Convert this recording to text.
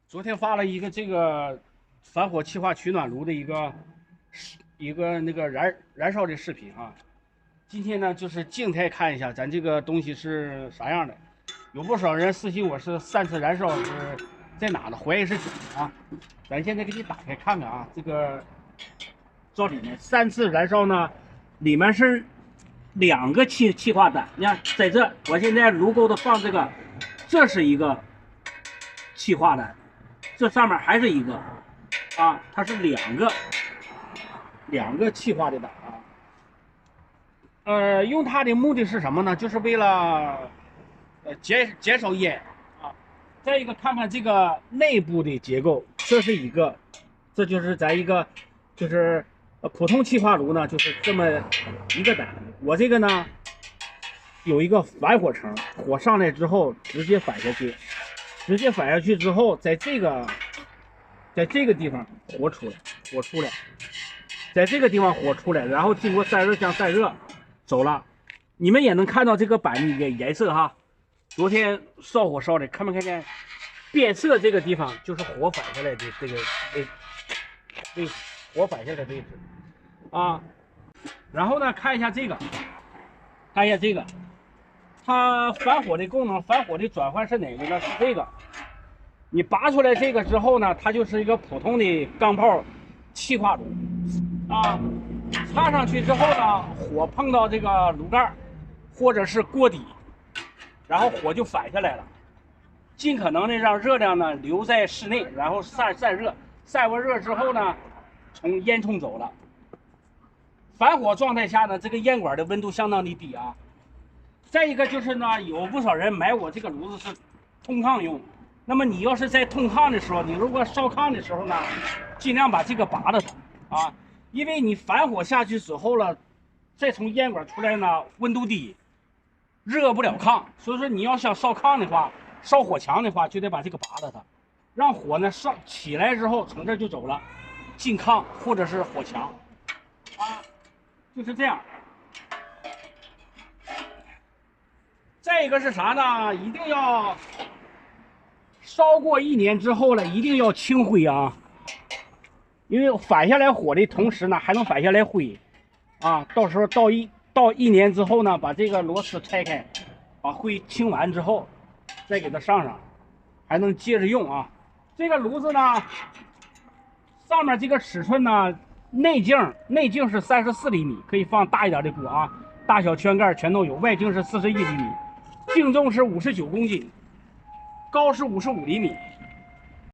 昨天发了一个这个反火气化取暖炉的一个那个燃烧的视频啊。今天呢，就是静态看一下咱这个东西是啥样的。有不少人私信我是3次燃烧是在哪呢？怀疑是假的啊。咱现在给你打开看看啊，这个照里面3次燃烧呢，里面是2个气化单。你看，在这我现在炉钩子放这个，这是一个气化单。这上面还是一个啊，它是两个气化的胆啊。用它的目的是什么呢？就是为了减少烟啊。再一个，看看这个内部的结构，这是一个，这就是咱一个就是普通气化炉呢，就是这么一个胆。我这个呢有一个反火层，火上来之后直接反下去。之后，在这个地方火出来，在这个地方火出来，然后经过散热箱散热走了。你们也能看到这个板的颜色哈。昨天烧火烧的，看没看见变色？这个地方就是火反下来的这个火反下来的位置啊。然后呢，看一下这个，它反火的功能，反火的转换是哪个呢？是这个。你拔出来这个之后呢，它就是一个普通的钢炮气化炉啊。插上去之后呢，火碰到这个炉盖或者是锅底，然后火就反下来了，尽可能的让热量呢留在室内，然后散热，散完热之后呢，从烟囱走了。反火状态下呢，这个烟管的温度相当的低啊。再一个就是呢，有不少人买我这个炉子是通炕用，那么你要是在通炕的时候，你如果烧炕的时候呢，尽量把这个拔了它啊，因为你反火下去之后了，再从烟管出来呢，温度低，热不了炕，所以说你要想烧炕的话，烧火墙的话，就得把这个拔了它，让火呢上起来之后从这就走了，进炕或者是火墙啊，就是这样。再一个是啥呢？一定要烧过1年之后了，一定要清灰啊，因为反下来火的同时呢，还能反下来灰啊。到时候到1年之后呢，把这个螺丝拆开，把灰清完之后，再给它上，还能接着用啊。这个炉子呢，上面这个尺寸呢，内径是34厘米，可以放大一点的锅啊，大小圈盖全都有。外径是41厘米。净重是59公斤，高是55厘米